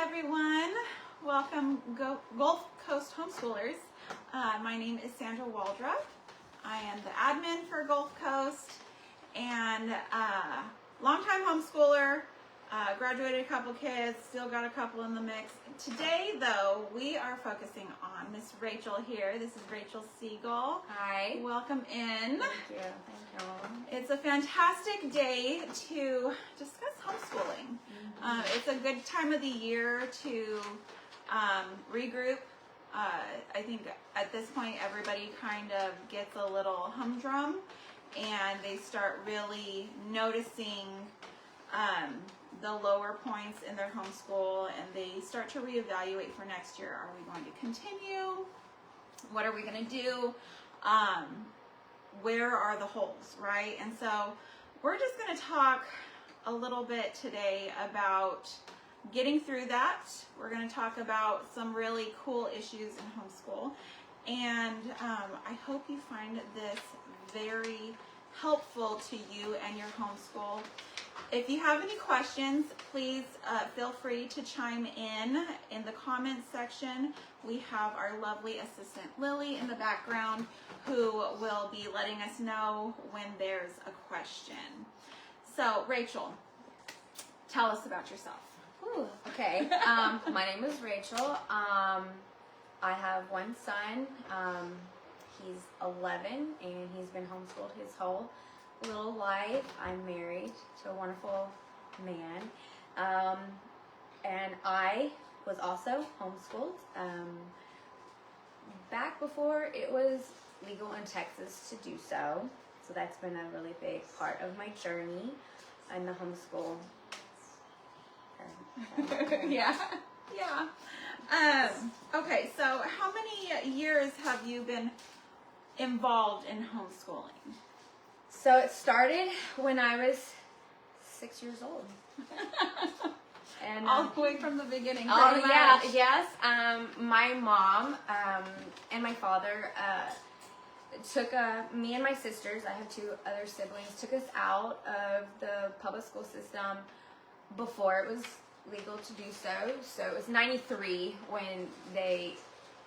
everyone. Welcome, Gulf Coast homeschoolers. My name is Sandra Waldrop. I am the admin for Gulf Coast and longtime homeschooler. Graduated a couple kids, still got a couple in the mix. Today, though, we are focusing on Miss Rachel here. This is Rachel Siegel. Hi. Welcome in. Thank you. Thank you. It's a fantastic day to discuss homeschooling. It's a good time of the year to regroup. I think at this point everybody kind of gets a little humdrum and they start really noticing the lower points in their homeschool, and they start to reevaluate for next year. Are we going to continue? What are we going to do? Where are the holes, right? And so we're just going to talk a little bit today about getting through that. We're going to talk about some really cool issues in homeschool, and I hope you find this very helpful to you and your homeschool. If you have any questions, please feel free to chime in the comments section. We have our lovely assistant Lily in the background who will be letting us know when there's a question. So, Rachel, tell us about yourself. Ooh, okay. My name is Rachel. I have one son. He's 11 and he's been homeschooled his whole little life. I'm married to a wonderful man. And I was also homeschooled back before it was legal in Texas to do so. So that's been a really big part of my journey in the homeschool. Yeah. Okay, so how many years have you been involved in homeschooling? So it started when I was 6 years old. And all the way from the beginning. Oh yeah, yes. My mom and my father took me and my sisters, I have two other siblings, took us out of the public school system before it was legal to do so. So it was 93 when they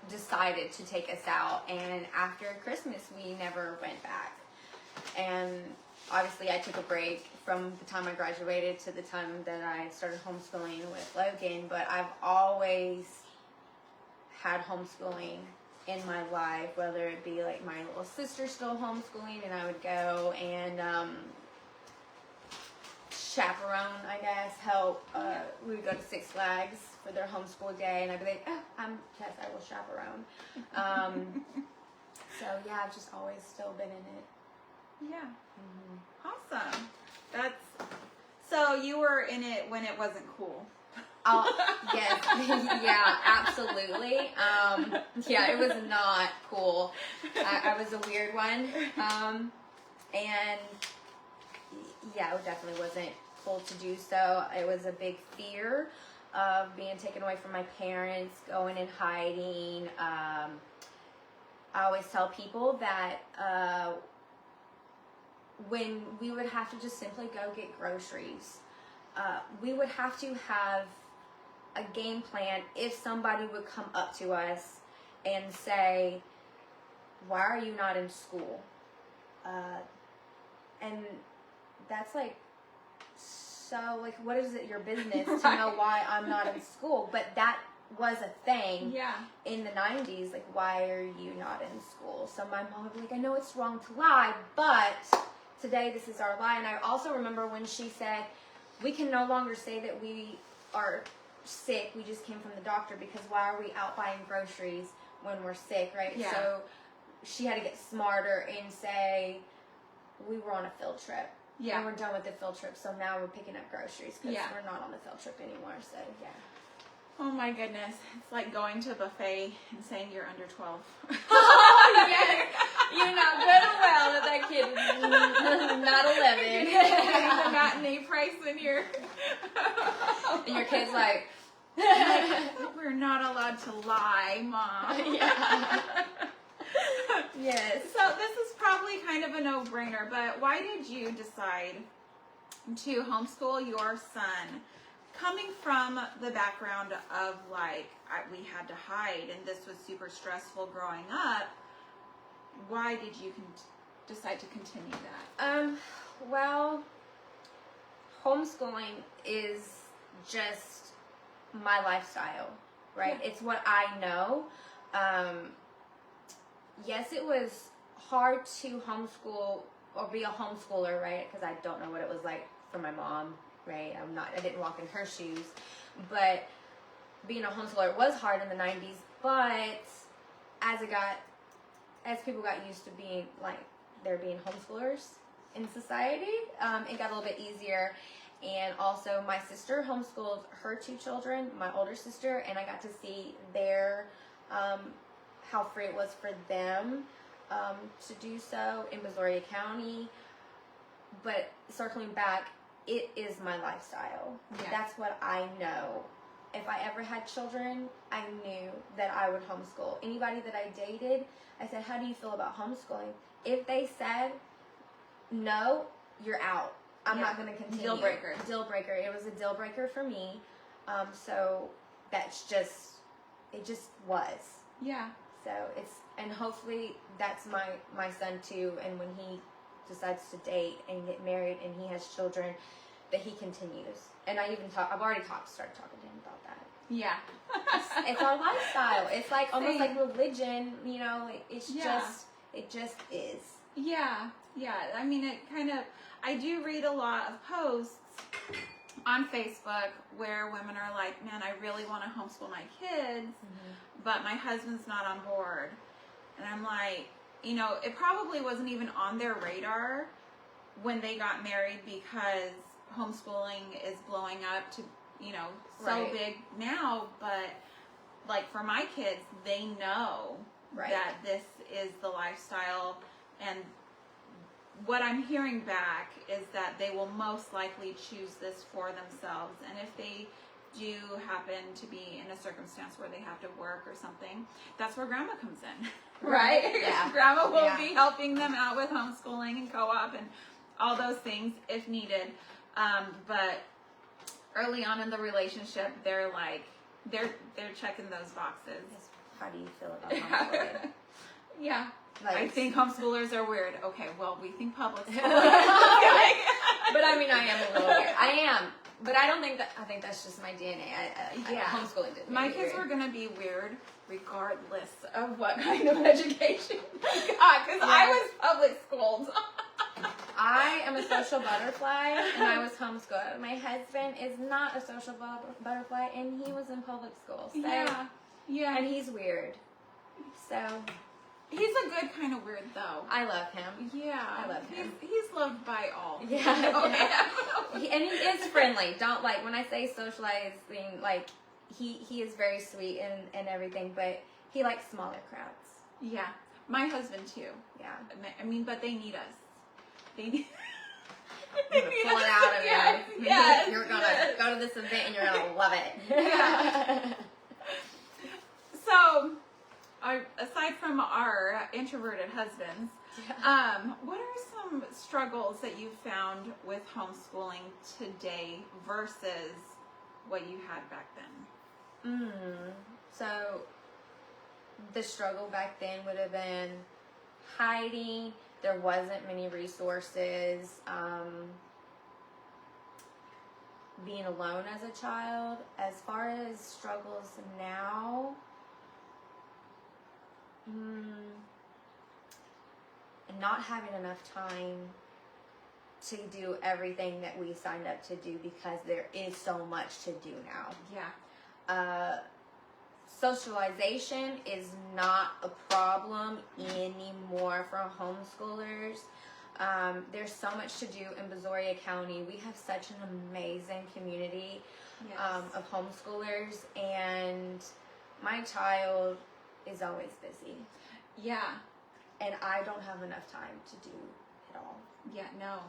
decided to take us out, and after Christmas we never went back. And obviously I took a break from the time I graduated to the time that I started homeschooling with Logan, but I've always had homeschooling in my life, whether it be like my little sister still homeschooling and I would go and chaperone, I guess, help. We would go to Six Flags for their homeschool day, and I'd be like, yes, I will chaperone. So yeah, I've just always still been in it. Yeah. Awesome. So you were in it when it wasn't cool. Oh, yes. Yeah, absolutely. Yeah, it was not cool. I was a weird one. And yeah, it definitely wasn't cool to do so. It was a big fear of being taken away from my parents, going and hiding. I always tell people that when we would have to just simply go get groceries, we would have to have a game plan if somebody would come up to us and say, why are you not in school? And that's like, so like, what is it your business to know why I'm not in school? But that was a thing in the 90s, like, why are you not in school? So my mom would be like, I know it's wrong to lie, but today this is our lie. And I also remember when she said, we can no longer say that we are sick, we just came from the doctor, because why are we out buying groceries when we're sick, right? Yeah. So she had to get smarter and say, we were on a field trip. Yeah. And we're done with the field trip, so now we're picking up groceries because we're not on the field trip anymore, so yeah. Oh my goodness. It's like going to a buffet and saying you're under 12. Oh, yeah. You know good and well that kid is not 11. The matinee price when you're... And your kid's like... We're not allowed to lie, Mom. Yeah. Yes. So this is probably kind of a no-brainer, but why did you decide to homeschool your son coming from the background of like, we had to hide and this was super stressful growing up, why did you decide to continue that? Well, homeschooling is just my lifestyle, right? Yeah. It's what I know. Yes, it was hard to homeschool or be a homeschooler, right? Because I don't know what it was like for my mom, right? I didn't walk in her shoes, but being a homeschooler was hard in the 90s. But as people got used to being like there being homeschoolers in society, it got a little bit easier. And also, my sister homeschooled her 2 children, my older sister, and I got to see their how free it was for them to do so in Missouri County. But circling back, it is my lifestyle. Yeah. That's what I know. If I ever had children, I knew that I would homeschool. Anybody that I dated, I said, how do you feel about homeschooling? If they said, no, you're out. I'm not going to continue. Deal breaker. Deal breaker. It was a deal breaker for me. So that's just, it just was. Yeah. So and hopefully that's my son too. And when he decides to date and get married and he has children, that he continues. And I've already started talking to him about that. Yeah. It's our lifestyle. It's like almost Same. like religion, you know, it just is. Yeah. Yeah. I mean, I do read a lot of posts on Facebook where women are like, man, I really want to homeschool my kids, but my husband's not on board. And I'm like, you know, it probably wasn't even on their radar when they got married because homeschooling is blowing up to, you know, so Right. big now. But like for my kids, they know Right. that this is the lifestyle. And what I'm hearing back is that they will most likely choose this for themselves. And if they do happen to be in a circumstance where they have to work or something, that's where grandma comes in, right? Yeah. Grandma will be helping them out with homeschooling and co-op and all those things if needed. But early on in the relationship, they're checking those boxes. How do you feel about homeschooling? Yeah. Like, I think homeschoolers are weird. Okay, well, we think public school. But I mean, I am a little weird. I am. But I think that's just my DNA. Homeschooling didn't My make me kids weird. were going to be weird regardless of what kind of education they got, because I was public schooled. I am a social butterfly, and I was homeschooled. My husband is not a social butterfly, and he was in public school. So, Yeah. And he's weird. So He's a good kind of weird, though. I love him. Yeah. I love him. He's loved by all. Yeah. And he is friendly. Don't when I say socializing, he is very sweet and everything, but he likes smaller crowds. Yeah. My husband, too. Yeah. I mean, but they need us. They need... Pull it out of you. Yes. You're going to go to this event and you're going to love it. Yeah. So, aside from our introverted husbands, what are some struggles that you found with homeschooling today versus what you had back then? So, the struggle back then would have been hiding. There wasn't many resources. Being alone as a child. As far as struggles now, not having enough time to do everything that we signed up to do because there is so much to do now. Yeah. Socialization is not a problem anymore for homeschoolers. There's so much to do in Missouri County. We have such an amazing community of homeschoolers, and my child is always busy. Yeah. And I don't have enough time to do it all. Yeah, no.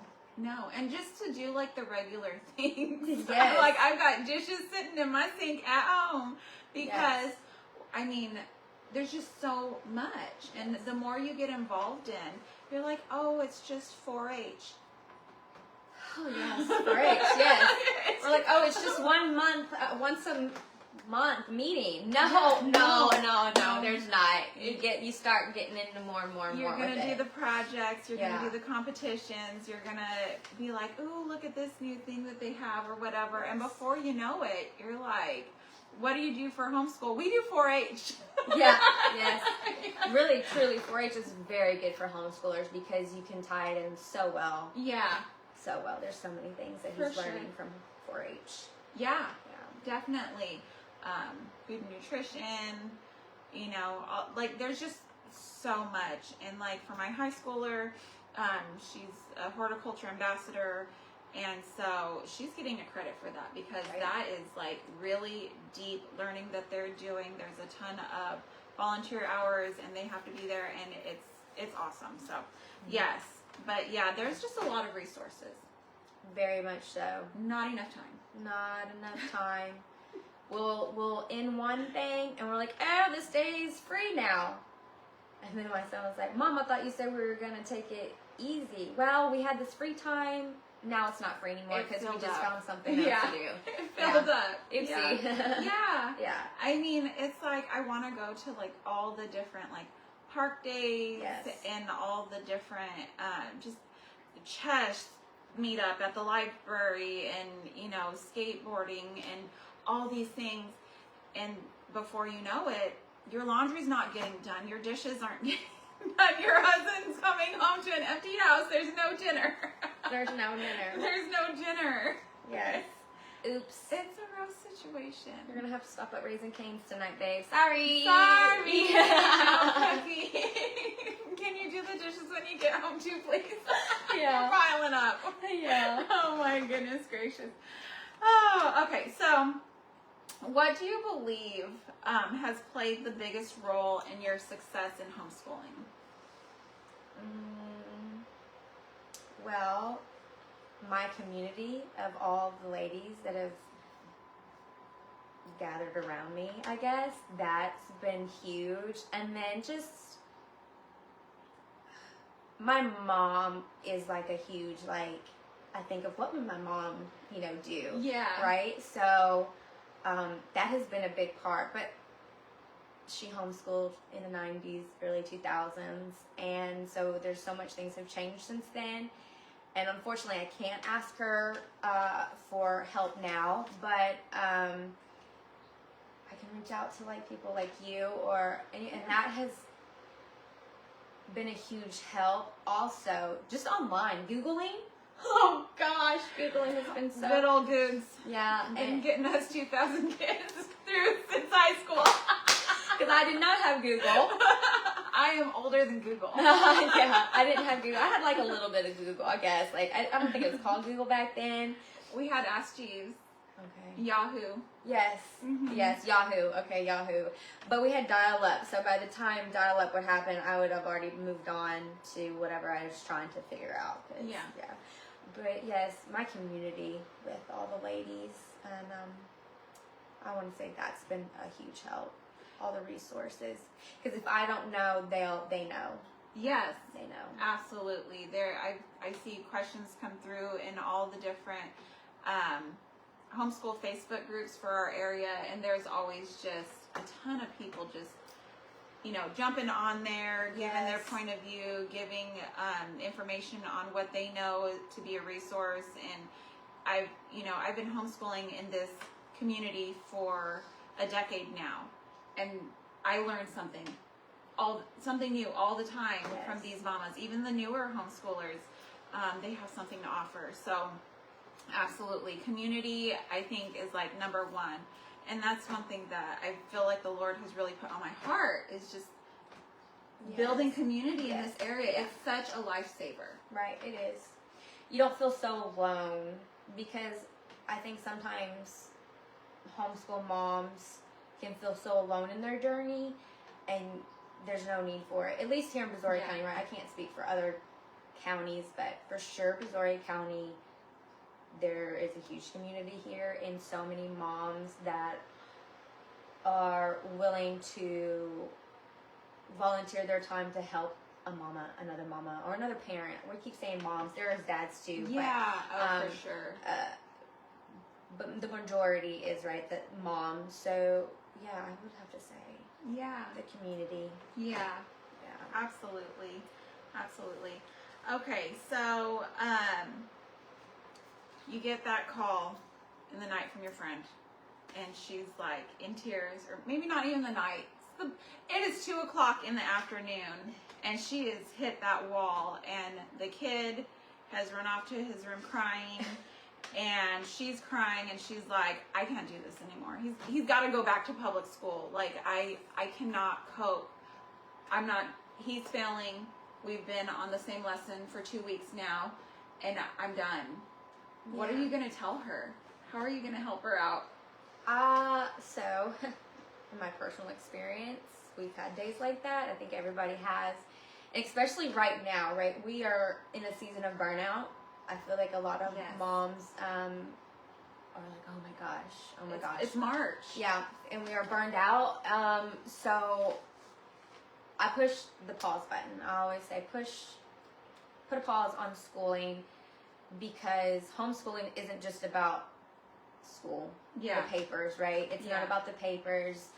And just to do the regular things. Yes. I've got dishes sitting in my sink at home because, I mean, there's just so much. And the more you get involved in, you're like, oh, it's just 4-H. Oh, yes. 4-H, yes. Or oh, it's just 1 month, once a month meeting. No, there's not. You start getting into more and more and You're more. going with to do it. the projects, you're going Yeah. to do the competitions, you're going to be like, ooh, look at this new thing that they have or whatever. Yes. And before you know it, you're like, what do you do for homeschool? We do 4-H. Yeah, yes. Really, truly, 4-H is very good for homeschoolers because you can tie it in so well. Yeah. So well. There's so many things that For he's sure. learning from 4-H. Yeah, Yeah. definitely. Food and nutrition, you know, like there's just so much. And like for my high schooler, she's a horticulture ambassador. And so she's getting a credit for that because Right. that is like really deep learning that they're doing. There's a ton of volunteer hours and they have to be there and it's awesome. So yes, but yeah, there's just a lot of resources. Very much so. Not enough time. Not enough time. We'll end one thing and we're like, oh, this day is free now. And then my son was like, Mom, I thought you said we were gonna take it easy. Well, we had this free time. Now it's not free anymore It because we filled just up. found something else to do. It filled up. Oopsie. Yeah. Yeah. I mean, it's like I want to go to like all the different like park days Yes. and all the different just chess meetup at the library and you know skateboarding and all these things. And before you know it, your laundry's not getting done. Your dishes aren't getting done. Your husband's coming home to an empty house. There's no dinner. There's no dinner. There's no dinner. Yes. Oops. It's a rough situation. You're gonna have to stop at Raising Cane's tonight, babe. Sorry. Sorry. Yeah. Cookie. Can you do the dishes when you get home too, please? Yeah. You're piling up. Yeah. Oh my goodness gracious. Oh, okay. So, what do you believe has played the biggest role in your success in homeschooling? Well, my community of all the ladies that have gathered around me, I guess, that's been huge. And then just my mom is like a huge, like, I think of what would my mom, you know, do. Yeah. Right? So that has been a big part. But she homeschooled in the 90s, early 2000s. And so there's so much things have changed since then. And unfortunately, I can't ask her for help now. But I can reach out to like people like you and that has been a huge help. Also, just online, Googling. Oh gosh, Googling has been so Good old Googs. Yeah, Been getting us 2,000 kids through since high school. because I did not have Google. I am older than Google. Yeah, I didn't have Google. I had like a little bit of Google, I guess. Like I don't think it was called Google back then. We had Ask Jeeves. Okay. Yahoo. Yes. Mhm. Yes, Yahoo. Okay, Yahoo. But we had dial-up, so by the time dial-up would happen, I would have already moved on to whatever I was trying to figure out. Yeah. But yes, my community with all the ladies, and I want to say that's been a huge help. All the resources, because if I don't know, they know. Yes. They know. Absolutely. I see questions come through in all the different homeschool Facebook groups for our area, and there's always just a ton of people just, you know, jumping on there, giving their Yes. point of view, giving information on what they know to be a resource. And I've been homeschooling in this community for a decade now, and I learned something new all the time from these mamas. Even the newer homeschoolers, they have something to offer. So absolutely, community I think is like number one, and that's one thing that I feel like the Lord has really put on my heart is just building community in this area. It's such a lifesaver. Right, it is. You don't feel so alone, because I think sometimes homeschool moms can feel so alone in their journey, and there's no need for it. At least here in Brazoria County, right? I can't speak for other counties, but for sure Brazoria County, there is a huge community here, and so many moms that are willing to volunteer their time to help another mama, or another parent. We keep saying moms, there is dads too. Yeah, but, for sure. but the majority is, right, that mom. So yeah, I would have to say the community. Yeah, absolutely. Okay, so you get that call in the night from your friend, and she's like in tears, or maybe not even the night. It is 2:00 in the afternoon, and she has hit that wall, and the kid has run off to his room crying, and she's crying, and she's like, I can't do this anymore. He's got to go back to public school. Like, I cannot cope. He's failing. We've been on the same lesson for 2 weeks now, and I'm done. What are you going to tell her? How are you going to help her out? So, in my personal experience, we've had days like that. I think everybody has. Especially right now, right? We are in a season of burnout. I feel like a lot of moms are like, oh my gosh. It's March. Yeah, and we are burned out. So I push the pause button. I always say put a pause on schooling, because homeschooling isn't just about school, the papers, right? It's not about the papers.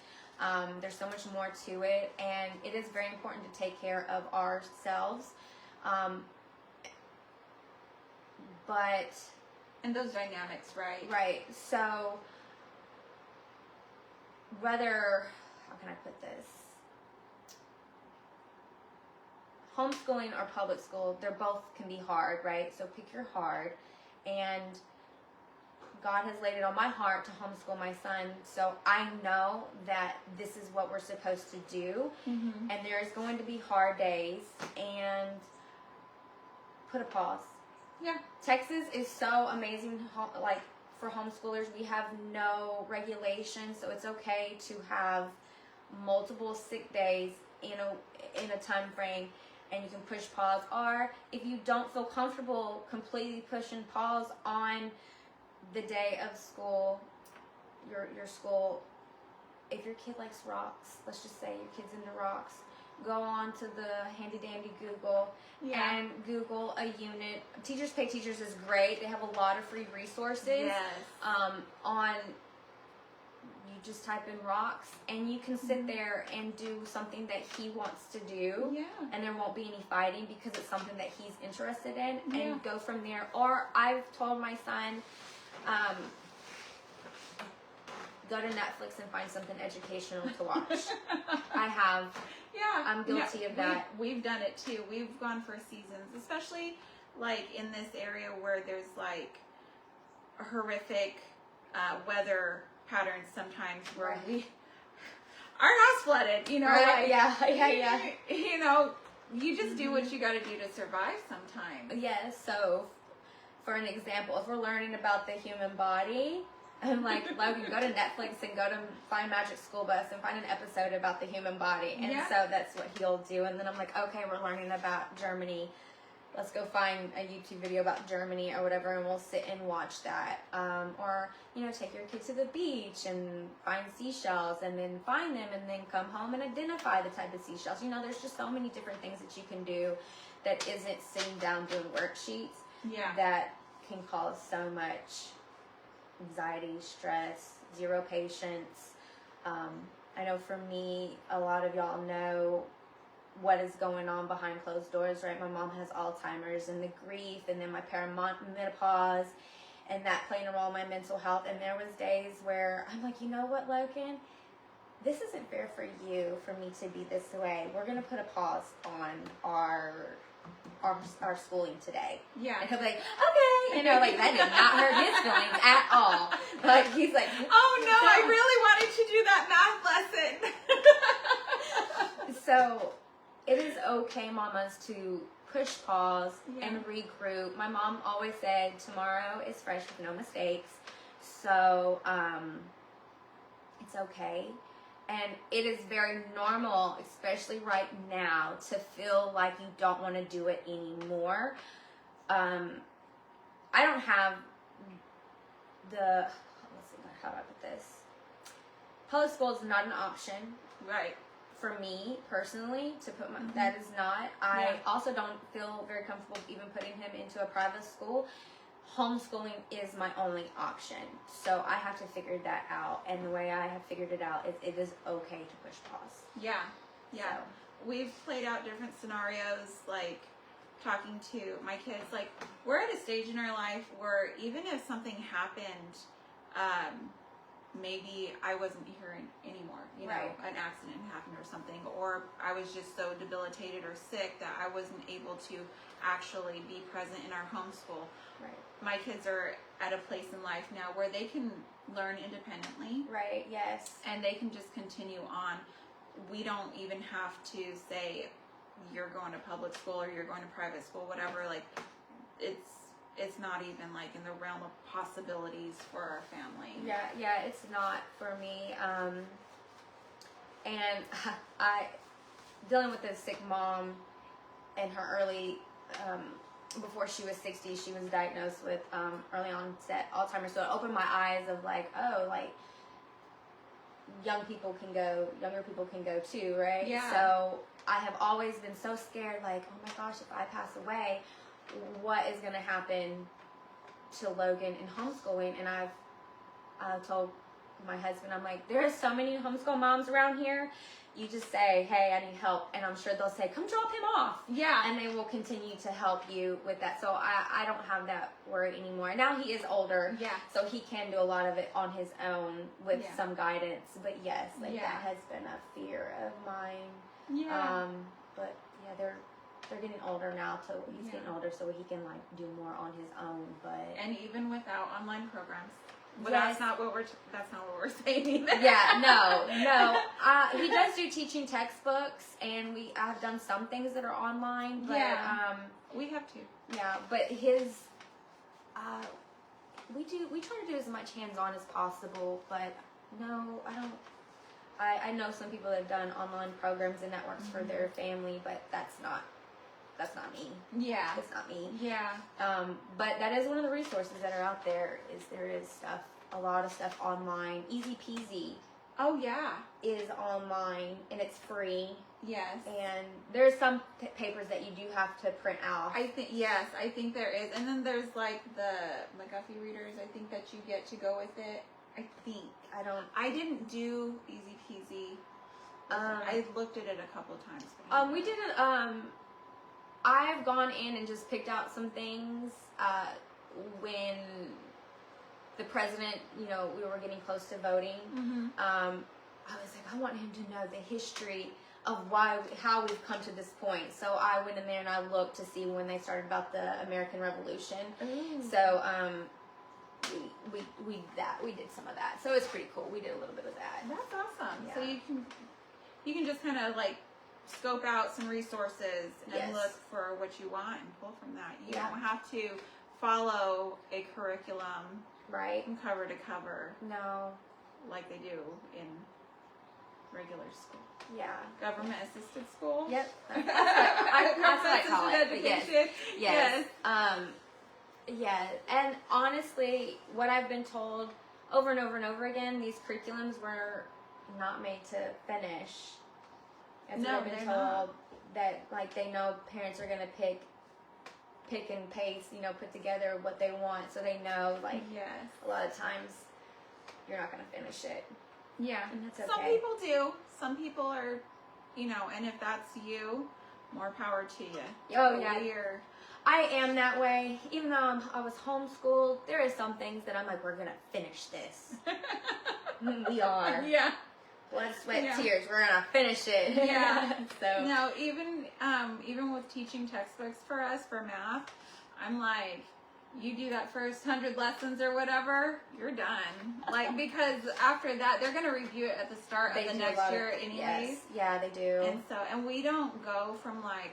There's so much more to it, and it is very important to take care of ourselves. And those dynamics, right? Right. So, whether, how can I put this? Homeschooling or public school, they're both can be hard, right? So pick your hard. And God has laid it on my heart to homeschool my son, so I know that this is what we're supposed to do. Mm-hmm. And there's going to be hard days, and put a pause. Yeah. Texas is so amazing, like, for homeschoolers. We have no regulations, so it's okay to have multiple sick days in a time frame, and you can push pause. Or if you don't feel comfortable completely pushing pause on the day of school, your school, if your kid likes rocks, let's just say your kid's into rocks, go on to the handy dandy Google and Google a unit. Teachers Pay Teachers is great. They have a lot of free resources. Yes. On, you just type in rocks, and you can sit there and do something that he wants to do. Yeah. And there won't be any fighting, because it's something that he's interested in, and go from there. Or I've told my son, go to Netflix and find something educational to watch. I have. Yeah. I'm guilty of that. We've done it too. We've gone for seasons, especially like in this area where there's like horrific weather patterns sometimes, where our house flooded, you know. Right, like, you know, you just do what you got to do to survive sometimes. Yes. So, for an example, if we're learning about the human body, I'm like, Logan, go to Netflix and go to Find Magic School Bus and find an episode about the human body. And so that's what he'll do. And then I'm like, okay, we're learning about Germany. Let's go find a YouTube video about Germany or whatever, and we'll sit and watch that. Or, you know, take your kid to the beach and find seashells, and then find them, and then come home and identify the type of seashells. You know, there's just so many different things that you can do that isn't sitting down doing worksheets that can cause so much anxiety, stress, zero patience. I know for me, a lot of y'all know what is going on behind closed doors, right? My mom has Alzheimer's, and the grief, and then my perimenopause, and that playing a role in my mental health. And there was days where I'm like, you know what, Logan? This isn't fair for you, for me to be this way. We're going to put a pause on our schooling today. Yeah. And he'll be like, okay. You know, like, that did not hurt his feelings at all. Like, he's like, oh no, I really wanted to do that math lesson. So, it is okay, mamas, to push pause and regroup. My mom always said, tomorrow is fresh with no mistakes. So, it's okay. And it is very normal, especially right now, to feel like you don't want to do it anymore. I don't have let's see, how do I put this? Public school is not an option. Right. For me, personally, to put my, that is not. I also don't feel very comfortable even putting him into a private school. homeschooling is my only option. So I have to figure that out. And the way I have figured it out is it is okay to push pause. Yeah. Yeah. So. We've played out different scenarios, like talking to my kids. Like, we're at a stage in our life where even if something happened, maybe I wasn't here anymore, you know, Right. an accident happened or something, or I was just so debilitated or sick that I wasn't able to actually be present in our homeschool. Right. My kids are at a place in life now where they can learn independently. Right, yes. And they can just continue on. We don't even have to say you're going to public school or you're going to private school, whatever. Like, it's not even like in the realm of possibilities for our family. Yeah, it's not for me. And dealing with a sick mom in her early, before she was 60, she was diagnosed with early onset Alzheimer's. So it opened my eyes of like, oh, like younger people can go too, right? Yeah. So I have always been so scared, like, oh my gosh, if I pass away, what is going to happen to Logan in homeschooling? And I've told my husband, I'm like, there are so many homeschool moms around here. You just say, hey, I need help, and I'm sure they'll say, come drop him off. Yeah. And they will continue to help you with that. So I don't have that worry anymore. Now he is older, Yeah. so he can do a lot of it on his own with Yeah. some guidance. But yes, like Yeah. that has been a fear of mine. Yeah. But yeah, they're getting older now, so he's Yeah. getting older, so he can like do more on his own. But And even without online programs. But Yes. that's not what we're saying either. yeah, no. He does do teaching textbooks, and I've done some things that are online. But Yeah. We have to. yeah, but his we try to do as much hands-on as possible. But no, I don't. I know some people that have done online programs and that works for their family, but that's not me. Yeah. It's not me. Yeah. But that is one of the resources that are out there. There is a lot of stuff online. Easy Peasy Oh yeah. is online and it's free. Yes. And there's some papers that you do have to print out. I think there is. And then there's like the McGuffey readers, I think, that you get to go with it. I didn't do Easy Peasy. I looked at it a couple of times. We didn't. I've gone in and just picked out some things when the president, we were getting close to voting. Mm-hmm. I was like, I want him to know the history of how we've come to this point. So I went in there and I looked to see when they started about the American Revolution. Ooh. So we did some of that. So it's pretty cool. We did a little bit of that. That's awesome. Yeah. So you can just kind of like scope out some resources and Yes. look for what you want and pull from that. You Yeah. don't have to follow a curriculum Right? from cover to cover No. like they do in regular school. Yeah. Government assisted school. Yep. That's what I call it. But yes. Education. Yes. Yeah. And honestly, what I've been told over and over and over again, these curriculums were not made to finish. That's No, what I've been they're told. not. That like they know parents are gonna pick and paste, put together what they want, so they know like Yes. a lot of times you're not gonna finish it. Yeah. And that's Some okay. people do. Some people are, and if that's you, more power to you. Oh yeah. You're, I am that way. Even though I was homeschooled, there are some things that I'm like, we're gonna finish this. We are. Yeah. Blood, sweat, Yeah. tears. We're gonna finish it. Yeah. So. No, even with teaching textbooks for us for math, I'm like, you do that first 100 lessons or whatever, you're done. Like, because after that, they're gonna review it at the start They of the do a next lot year of, anyways. Yes. Yeah, they do. And we don't go from like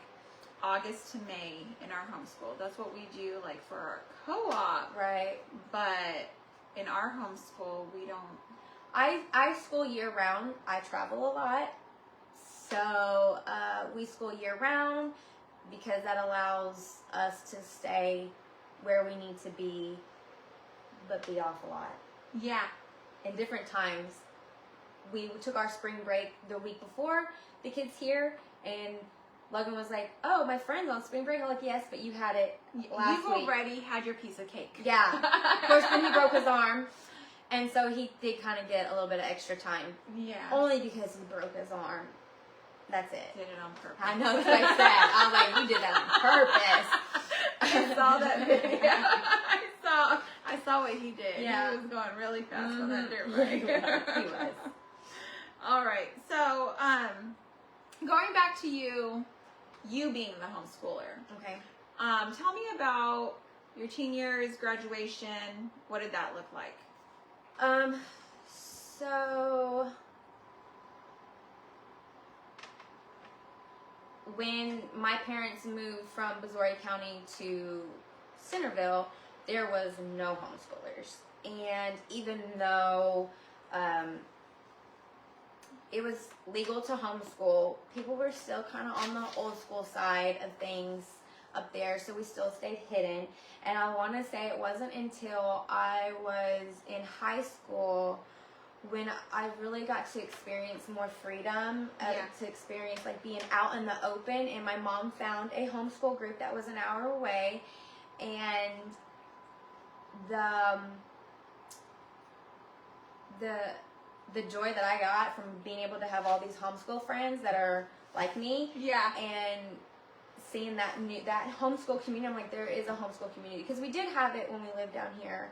August to May in our homeschool. That's what we do like for our co-op. Right. But in our homeschool, we don't. I school year round. I travel a lot. So we school year round because that allows us to stay where we need to be, but be off a lot. Yeah. In different times. We took our spring break the week before the kids here, and Logan was like, "Oh, my friend's on spring break." I'm like, "Yes, but you had it last You've week." already had your piece of cake. Yeah. Of course, then he broke his arm, and so he did kind of get a little bit of extra time. Yeah. Only because he broke his arm. That's it. Did it on purpose. I know that's what I said. I was like, "You did that on purpose." I saw that video. I saw what he did. Yeah. He was going really fast on that dirt bike. He was. All right. So, going back to you being the homeschooler. Okay. Tell me about your teen years, graduation. What did that look like? So when my parents moved from Missouri County to Centerville, there was no homeschoolers. And even though it was legal to homeschool, people were still kind of on the old school side of things up there, so we still stayed hidden. And I want to say it wasn't until I was in high school when I really got to experience more freedom, to experience like being out in the open. And my mom found a homeschool group that was an hour away, and the joy that I got from being able to have all these homeschool friends that are like me, and seeing that homeschool community. I'm like, there is a homeschool community, because we did have it when we lived down here,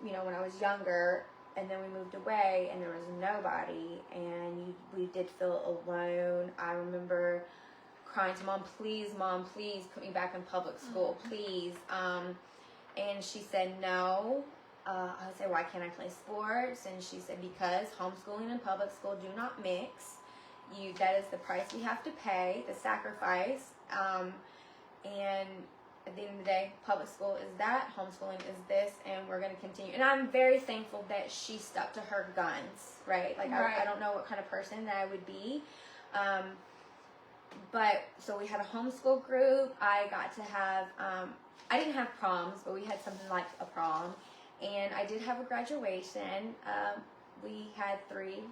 you know, when I was younger, and then we moved away and there was nobody, and we did feel alone. I remember crying to mom, please put me back in public school, please. And she said no. I said, why can't I play sports? And she said, because homeschooling and public school do not mix. That is the price we have to pay, the sacrifice. And at the end of the day, public school is that, homeschooling is this, and we're going to continue. And I'm very thankful that she stuck to her guns, right? Like, I don't know what kind of person that I would be. But, so we had a homeschool group. I got to have, I didn't have proms, but we had something like a prom. And I did have a graduation. We had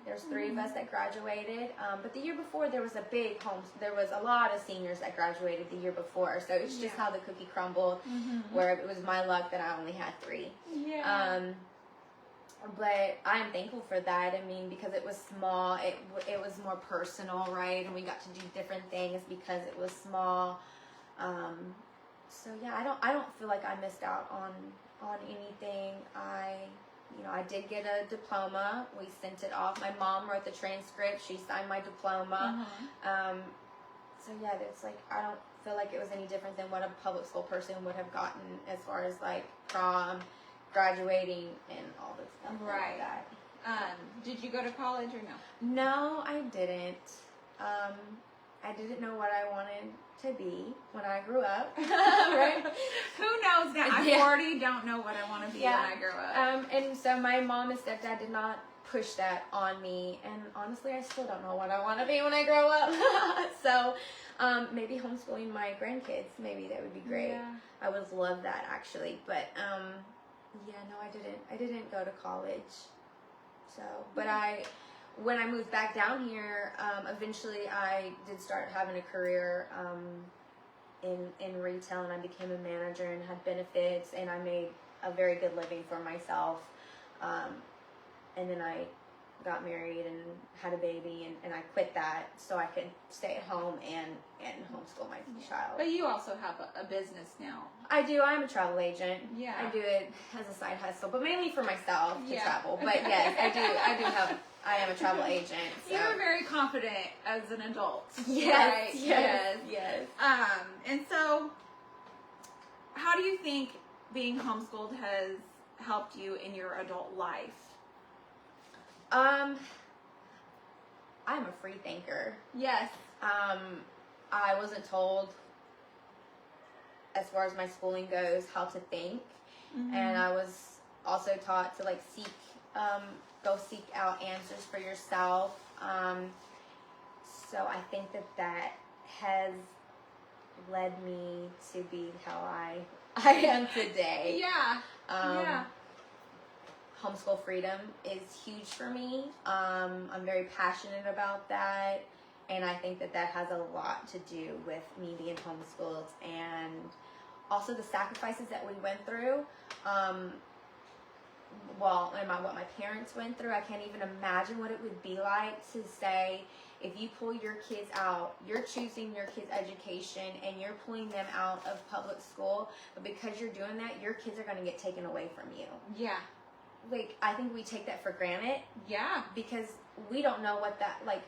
there's three of us that graduated. But the year before, there was there was a lot of seniors that graduated the year before. So it's just how the cookie crumbled, where it was my luck that I only had 3. Yeah. But I'm thankful for that. I mean, because it was small, it was more personal, right? And we got to do different things because it was small. So yeah, I don't feel like I missed out on anything. I did get a diploma. We sent it off. My mom wrote the transcript. She signed my diploma. So yeah, it's like, I don't feel like it was any different than what a public school person would have gotten as far as like prom, graduating, and all this stuff like that. Did you go to college or no? No, I didn't. I didn't know what I wanted to be when I grew up. Right? Who knows now? I already don't know what I want to be when I grow up. And so my mom and stepdad did not push that on me. And honestly, I still don't know what I want to be when I grow up. So maybe homeschooling my grandkids, maybe that would be great. Yeah. I would love that, actually. But no, I didn't go to college. So, but when I moved back down here, eventually I did start having a career in retail, and I became a manager and had benefits, and I made a very good living for myself. And then I got married and had a baby, and I quit that so I could stay at home and homeschool my child. But you also have a business now. I do. I'm a travel agent. Yeah. I do it as a side hustle, but mainly for myself to travel. But yes, I am a travel agent. So. You were very confident as an adult. Yes, right? yes. And so, how do you think being homeschooled has helped you in your adult life? I'm a free thinker. Yes. I wasn't told, as far as my schooling goes, how to think, and I was also taught to like go seek out answers for yourself. So I think that has led me to be how I am today. Yeah. Homeschool freedom is huge for me. I'm very passionate about that, And I think that that has a lot to do with me being homeschooled and also the sacrifices that we went through. And what my parents went through, I can't even imagine what it would be like to say, if you pull your kids out, you're choosing your kids' education and you're pulling them out of public school, but because you're doing that, your kids are going to get taken away from you. Yeah. Like, I think we take that for granted. Yeah. Because we don't know what that, like,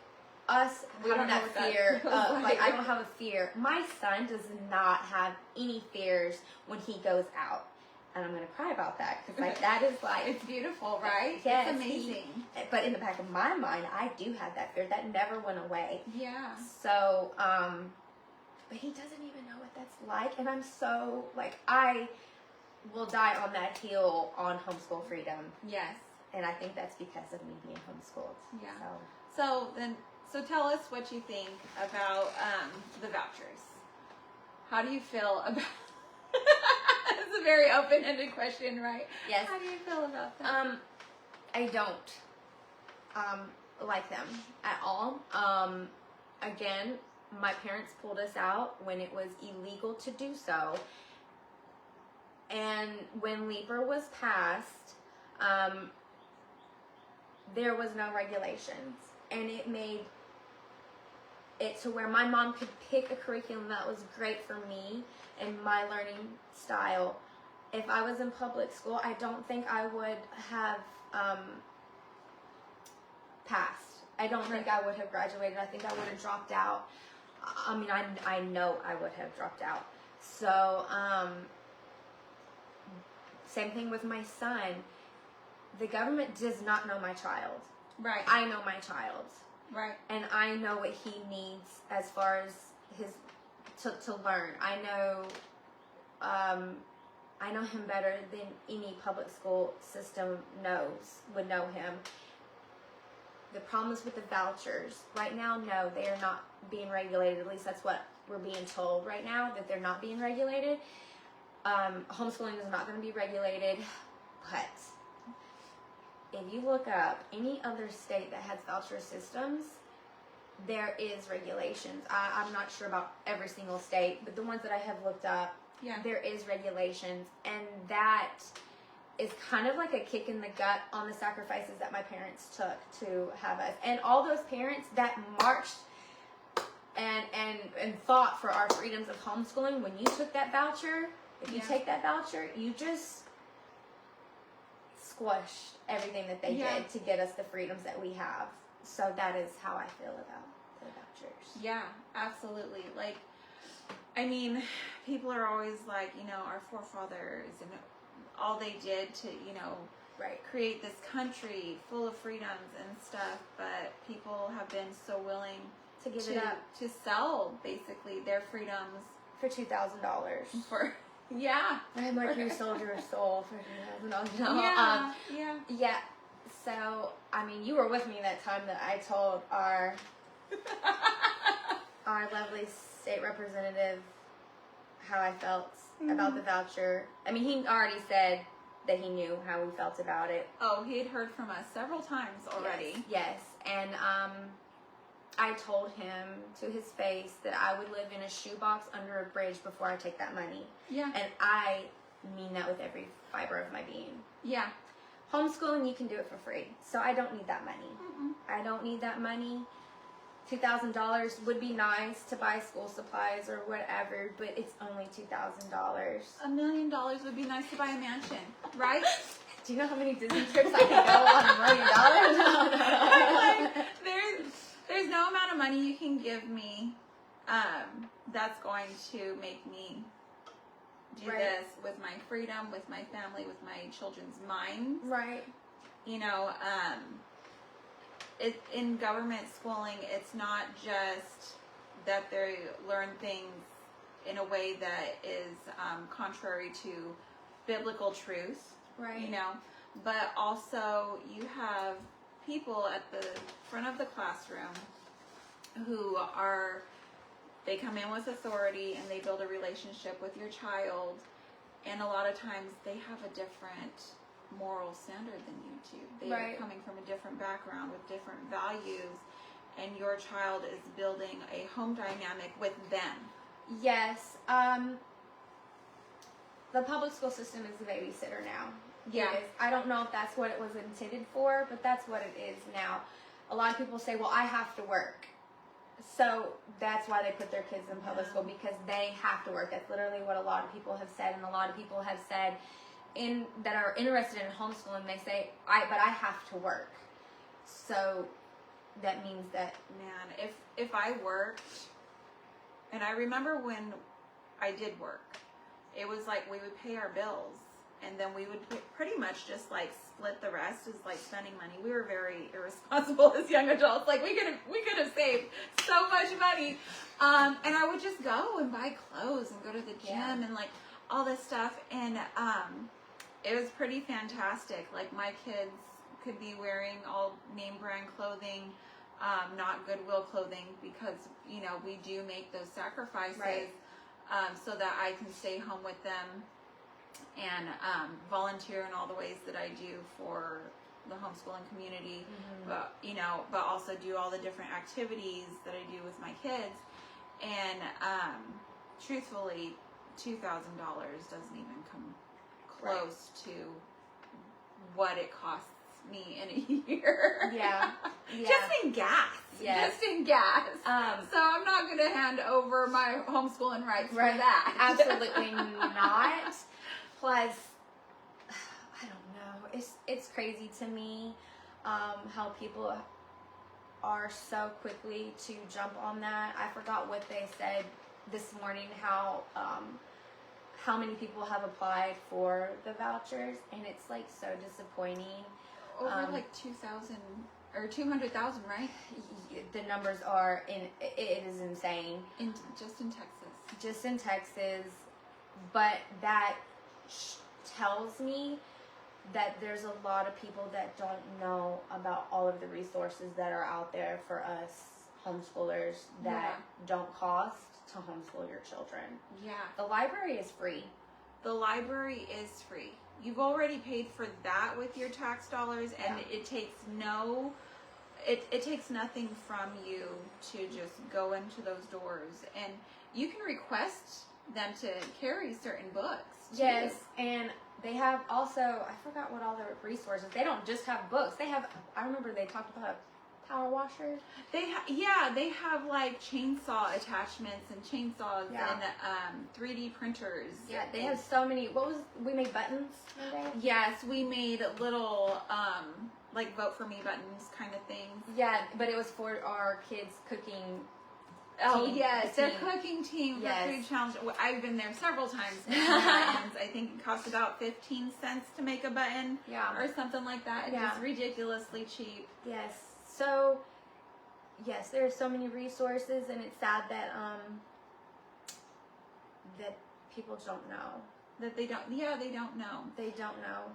us We having don't know that what fear, that like, I don't have a fear. My son does not have any fears when he goes out. And I'm going to cry about that, because, like, that is, like... It's beautiful, right? Yes. It's amazing. But in the back of my mind, I do have that fear. That never went away. Yeah. So, but he doesn't even know what that's like. And I'm so, like, I will die on that hill on homeschool freedom. Yes. And I think that's because of me being homeschooled. Yeah. So So tell us what you think about the vouchers. How do you feel about... It's a very open-ended question, right? Yes. How do you feel about that? I don't like them at all. Again, my parents pulled us out when it was illegal to do so. And when Leaper was passed, there was no regulations. And it made it to where my mom could pick a curriculum that was great for me and my learning style. If I was in public school, I don't think I would have passed. I don't think I would have graduated. I think I would have dropped out. I mean, I know I would have dropped out. So, same thing with my son. The government does not know my child. Right. I know my child. Right. And I know what he needs as far as his to learn. I know him better than any public school system would know him. The problems with the vouchers right now, no, they are not being regulated. At least that's what we're being told right now, that they're not being regulated. Homeschooling is not going to be regulated, but if you look up any other state that has voucher systems, there is regulations. I'm not sure about every single state, but the ones that I have looked up, there is regulations, and that is kind of like a kick in the gut on the sacrifices that my parents took to have us. And all those parents that marched and fought for our freedoms of homeschooling, when you took that voucher, if you take that voucher, you just squashed everything that they did to get us the freedoms that we have. So that is how I feel about the vouchers. Yeah, absolutely. Like, I mean, people are always like, our forefathers and all they did to, create this country full of freedoms and stuff, but people have been so willing to give it up, to sell basically their freedoms for $2,000. I'm like, you sold your soul for $2,000. Yeah. So, I mean, you were with me that time that I told our lovely state representative how I felt about the voucher. I mean, he already said that he knew how we felt about it. Oh, he had heard from us several times already. Yes. And I told him to his face that I would live in a shoebox under a bridge before I take that money. Yeah. And I mean that with every fiber of my being. Yeah. Homeschooling, you can do it for free. So I don't need that money. I don't need that money. $2,000 would be nice to buy school supplies or whatever, but it's only $2,000. $1 million would be nice to buy a mansion, right? Do you know how many Disney trips I could go on $1 million? Like, there's no amount of money you can give me that's going to make me do this with my freedom, with my family, with my children's minds. Right. In government schooling, it's not just that they learn things in a way that is contrary to biblical truth, right? But also you have people at the front of the classroom who they come in with authority and they build a relationship with your child, and a lot of times they have a different moral standard than you do. They are coming from a different background with different values, and your child is building a home dynamic with them. Yes. The public school system is the babysitter now. Yeah. It is. I don't know if that's what it was intended for, but that's what it is now. A lot of people say, well, I have to work. So that's why they put their kids in public school, because they have to work. That's literally what a lot of people have said, and a lot of people have said that are interested in homeschooling, they say, but I have to work. So that means that, man, if I worked, and I remember when I did work, it was like we would pay our bills, and then we would pretty much just like split the rest as like spending money. We were very irresponsible as young adults. Like we could have saved so much money, and I would just go and buy clothes and go to the gym and like all this stuff, and it was pretty fantastic. Like my kids could be wearing all name brand clothing, not Goodwill clothing, because you know we do make those sacrifices. Right. So that I can stay home with them and volunteer in all the ways that I do for the homeschooling community, but also do all the different activities that I do with my kids. And truthfully, $2,000 doesn't even come close to what it costs me in a year. yeah. Just in gas. Yes. Just in gas. So I'm not going to hand over my homeschooling rights for that. Absolutely not. Plus, I don't know. It's crazy to me how people are so quickly to jump on that. I forgot what they said this morning, how many people have applied for the vouchers, and it's like so disappointing. Over like 2,000 or 200,000, right? The numbers are it is insane. Just in Texas. Just in Texas, but that tells me that there's a lot of people that don't know about all of the resources that are out there for us homeschoolers that don't cost to homeschool your children. Yeah. The library is free. The library is free. You've already paid for that with your tax dollars, and it takes it takes nothing from you to just go into those doors, and you can request them to carry certain books too. Yes, and they have also, I forgot what all the resources. They don't just have books. They have, I remember they talked about a power washer. They have like chainsaw attachments and chainsaws and 3D printers. Yeah, they have so many. We made buttons one day? Yes, we made little like vote for me buttons kind of things. Yeah, but it was for our kids' cooking. Oh yes, their cooking team for food challenge. I've been there several times making buttons. I think it costs about 15 cents to make a button, or something like that. It's just ridiculously cheap. Yes. So, yes, there are so many resources, and it's sad that that people don't know. That they don't. Yeah, they don't know. They don't know.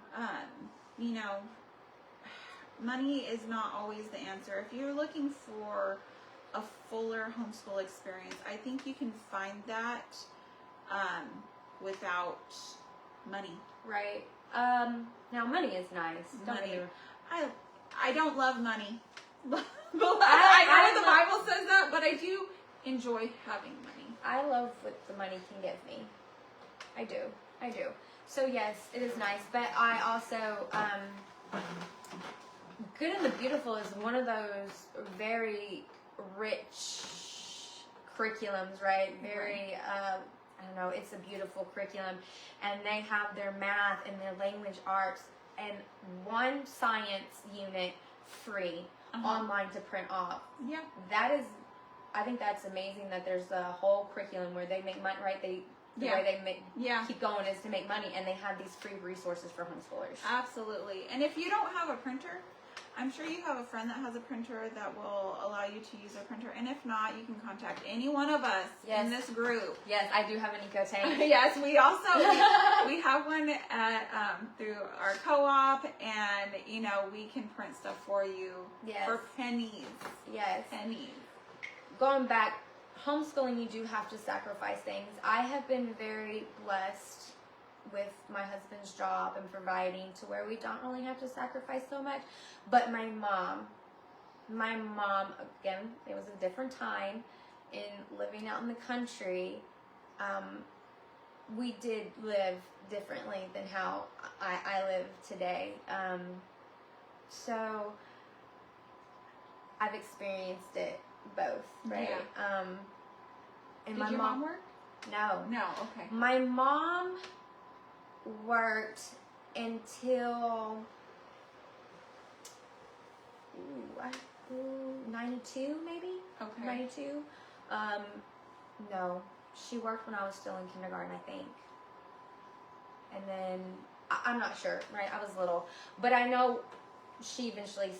Money is not always the answer. If you're looking for a fuller homeschool experience, I think you can find that without money. Right. Now money is nice. I don't love money. I know the Bible says that, but I do enjoy having money. I love what the money can give me. I do. So yes, it is nice, but I also Good and the Beautiful is one of those very rich curriculums, right? Very, I don't know, it's a beautiful curriculum. And they have their math and their language arts and one science unit free online to print off. Yeah. I think that's amazing that there's a whole curriculum where they make money, right? The way they keep going is to make money, and they have these free resources for homeschoolers. Absolutely. And if you don't have a printer, I'm sure you have a friend that has a printer that will allow you to use a printer. And if not, you can contact any one of us in this group. Yes, I do have an eco tank. Yes, we also we have one at through our co-op, and we can print stuff for you for pennies. Yes, pennies. Going back, homeschooling, you do have to sacrifice things. I have been very blessed with my husband's job and providing to where we don't really have to sacrifice so much. But my mom my mom, again, it was a different time in living out in the country. We did live differently than how I live today. So I've experienced it both, right? Yeah. And Did my your mom work? No. No, okay. My mom worked until 92, maybe? Okay. 92. No, she worked when I was still in kindergarten, I think. And then, I'm not sure, right? I was little. But I know she eventually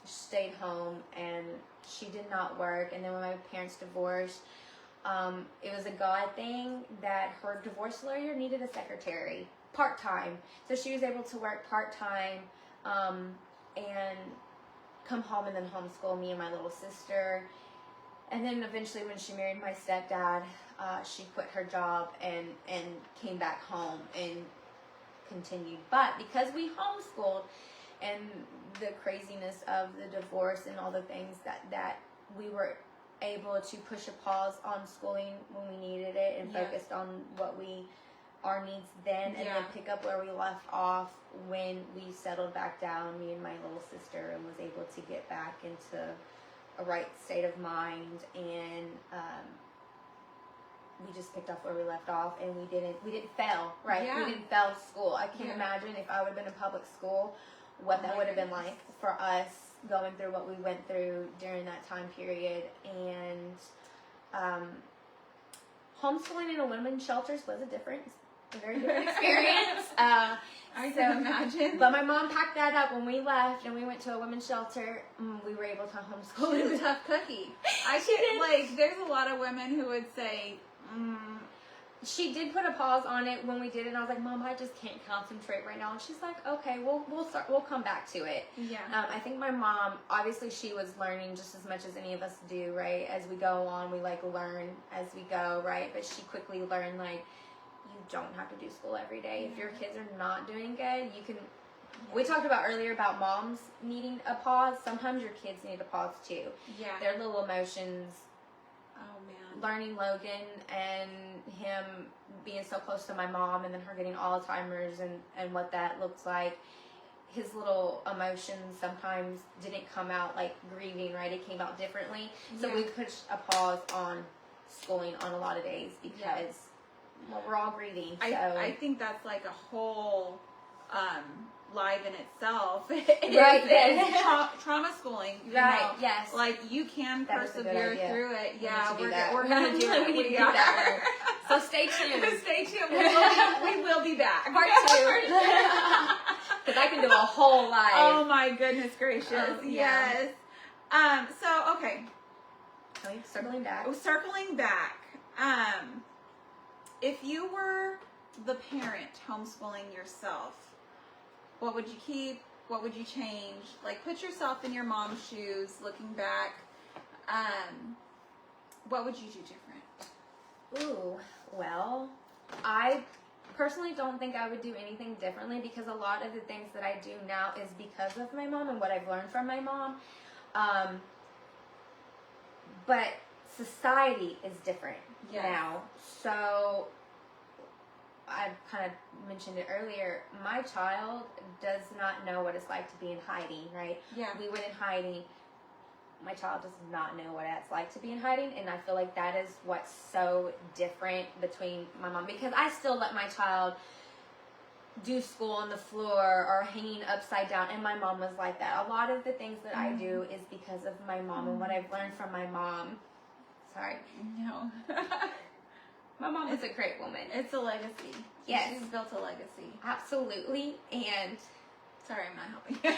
stayed home, and she did not work. And then when my parents divorced, it was a God thing that her divorce lawyer needed a secretary, part-time. So she was able to work part-time, and come home and then homeschool me and my little sister. And then eventually when she married my stepdad, she quit her job and came back home and continued. But because we homeschooled and the craziness of the divorce and all the things that we were able to push a pause on schooling when we needed it and focused on our needs then, and then pick up where we left off when we settled back down, me and my little sister, and was able to get back into a right state of mind. And we just picked up where we left off, and we didn't fail, right? Yeah. We didn't fail school. I can't imagine if I would have been in public school what that would have been like for us going through what we went through during that time period. And homeschooling in a women's shelters was a very different experience. I can imagine. But my mom packed that up when we left and we went to a women's shelter. We were able to homeschool. She's a tough cookie. There's a lot of women who would say, She did put a pause on it when we did it, and I was like, Mom, I just can't concentrate right now. And she's like, okay, we'll come back to it. Yeah. I think my mom, obviously she was learning just as much as any of us do, right? As we go on, we learn as we go, right? But she quickly learned, you don't have to do school every day. If your kids are not doing good, you can. We talked about earlier about moms needing a pause. Sometimes your kids need a pause too. Yeah. Their little emotions. Oh man. Learning Logan and him being so close to my mom, and then her getting Alzheimer's and what that looks like. His little emotions sometimes didn't come out like grieving, right? It came out differently. So we pushed a pause on schooling on a lot of days because we're all grieving. So. I think that's like a whole live in itself. Right. Trauma schooling. Right. Yes. You can persevere through it. Yeah. We're gonna do it. We need to do that one. So stay tuned. Stay tuned. We will be back. Part 2. Because I can do a whole live. Oh my goodness gracious. Yes. So okay. Circling back. Circling back. If you were the parent homeschooling yourself, what would you keep? What would you change? Put yourself in your mom's shoes, looking back. What would you do different? Ooh, well, I personally don't think I would do anything differently, because a lot of the things that I do now is because of my mom and what I've learned from my mom. But society is different now. So I kind of mentioned it earlier. My child does not know what it's like to be in hiding, right? Yeah. We went in hiding. My child does not know what it's like to be in hiding, and I feel like that is what's so different between my mom, because I still let my child do school on the floor or hanging upside down, and my mom was like that. A lot of the things that I do is because of my mom and what I've learned from my mom. Sorry. No. My mom is a great woman. It's a legacy. Yes. She's built a legacy. Absolutely. And sorry, I'm not helping you.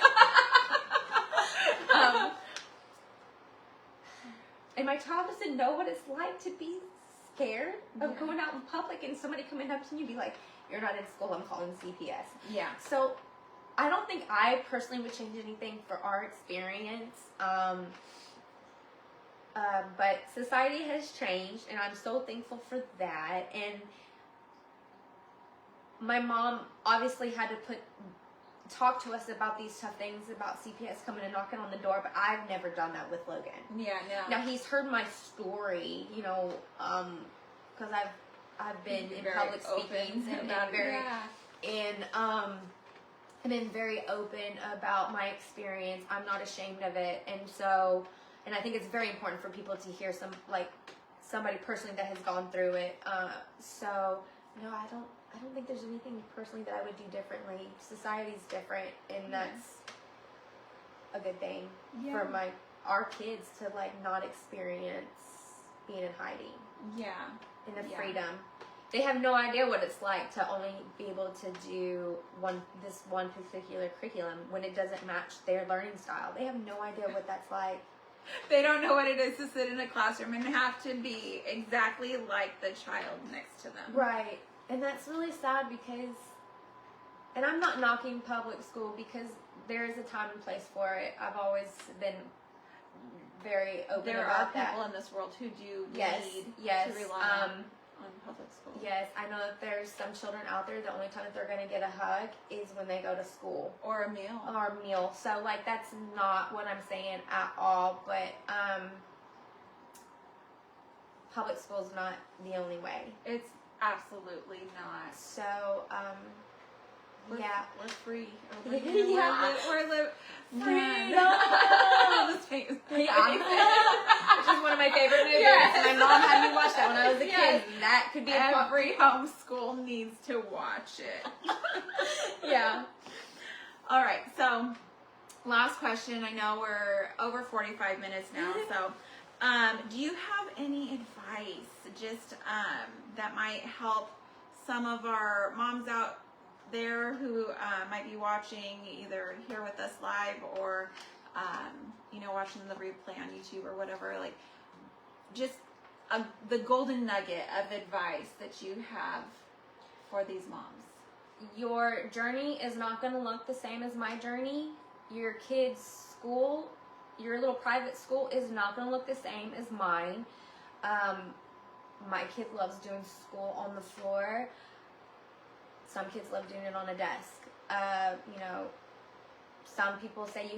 And my child doesn't know what it's like to be scared of going out in public and somebody coming up to you and be like, you're not in school, I'm calling CPS. Yeah. So I don't think I personally would change anything for our experience. But society has changed, and I'm so thankful for that. And my mom obviously had to talk to us about these tough things about CPS coming and knocking on the door, but I've never done that with Logan. Yeah, no. Now he's heard my story, you know, because I've been in public speaking and very I've been very open about my experience. I'm not ashamed of it, and I think it's very important for people to hear somebody personally that has gone through it. So no, I don't think there's anything personally that I would do differently. Society's different, and that's a good thing for our kids to not experience being in hiding. Yeah. And the freedom. They have no idea what it's like to only be able to do this one particular curriculum when it doesn't match their learning style. They have no idea what that's like. They don't know what it is to sit in a classroom and have to be exactly like the child next to them. Right. And that's really sad because, and I'm not knocking public school because there is a time and place for it. I've always been very open about that. There are people in this world who do need to rely on public school. Yes, I know that there's some children out there, the only time that they're going to get a hug is when they go to school. Or a meal. So, that's not what I'm saying at all, but public school's not the only way. It's absolutely not. So, we're free. We're free. Which is one of my favorite movies. Yes. My mom had me watch that when I was a kid. And that could be every homeschool needs to watch it. Yeah. All right. So, last question. I know we're over 45 minutes now. So, do you have any advice just that might help some of our moms out there who might be watching either here with us live or watching the replay on YouTube or whatever, just the golden nugget of advice that you have for these moms? Your journey is not going to look the same as my journey. Your kid's school, your little private school, is not going to look the same as mine. My kid loves doing school on the floor. Some kids love doing it on a desk. Some people say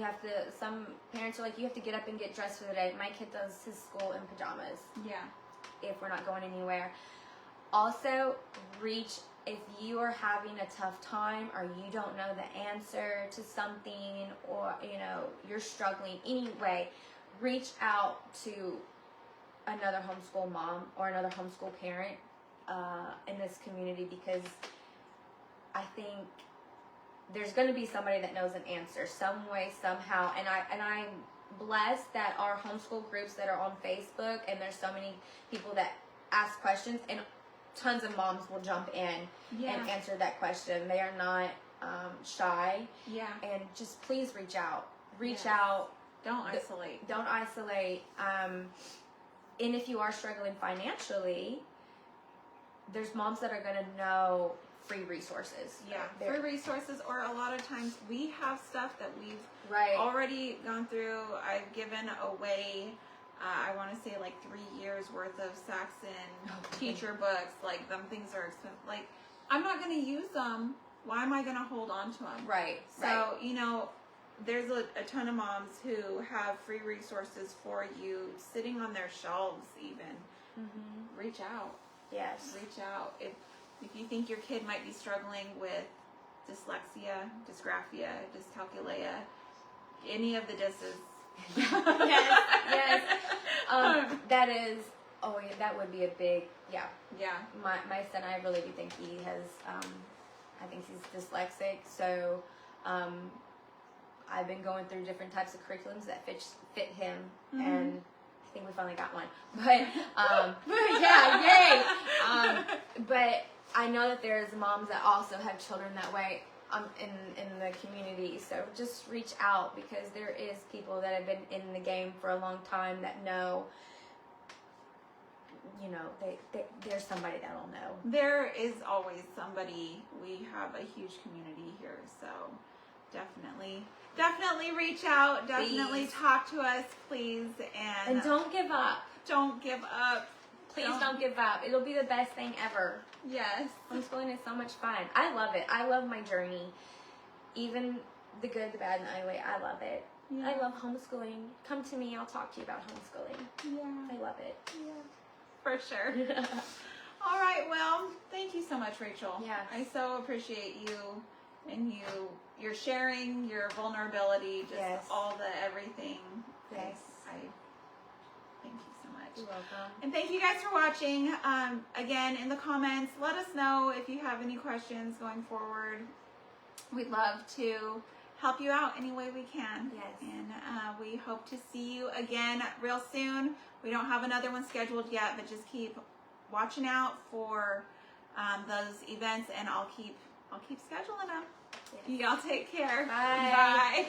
some parents are like, you have to get up and get dressed for the day. My kid does his school in pajamas. Yeah. If we're not going anywhere. Also, if you are having a tough time or you don't know the answer to something or, you're struggling anyway, reach out to another homeschool mom or another homeschool parent in this community, because I think there's going to be somebody that knows an answer some way, somehow. And I'm blessed that our homeschool groups that are on Facebook, and there's so many people that ask questions, and tons of moms will jump in and answer that question. They are not shy. Yeah. And just please reach out. Reach out. Don't isolate. Don't isolate. And if you are struggling financially, there's moms that are going to know free resources. Yeah, free resources, or a lot of times we have stuff that we've already gone through. I've given away, I want to say 3 years worth of Saxon teacher books. Them things are expensive. I'm not going to use them. Why am I going to hold on to them? Right. So, there's a ton of moms who have free resources for you sitting on their shelves even. Mm-hmm. Reach out. Yes. Reach out. If you think your kid might be struggling with dyslexia, dysgraphia, dyscalculia, any of the dys's. yes. That would be a big, yeah. My son, I really do think he has, I think he's dyslexic, so I've been going through different types of curriculums that fit him, and I think we finally got one. But, yay! But I know that there's moms that also have children that way in the community. So just reach out, because there is people that have been in the game for a long time that know, there's somebody that'll know. There is always somebody. We have a huge community here, so definitely reach out. Definitely talk to us, please. And don't give up. Don't give up. Please don't give up. It'll be the best thing ever. Yes. Homeschooling is so much fun. I love it. I love my journey. even the good, the bad, and the ugly. I love it. Yeah. I love homeschooling. Come to me. I'll talk to you about homeschooling. Yeah. I love it. Yeah. For sure. All right. Well, thank you so much, Rachel. Yes. I so appreciate you and your sharing, your vulnerability, just Yes. all the everything. Yes. I thank you so much. You're welcome. And thank you guys for watching. Again, in the comments, let us know if you have any questions going forward. We'd love to help you out any way we can. Yes. And we hope to see you again real soon. We don't have another one scheduled yet, but just keep watching out for those events, and I'll keep scheduling them. Yes. Y'all take care. Bye. Bye.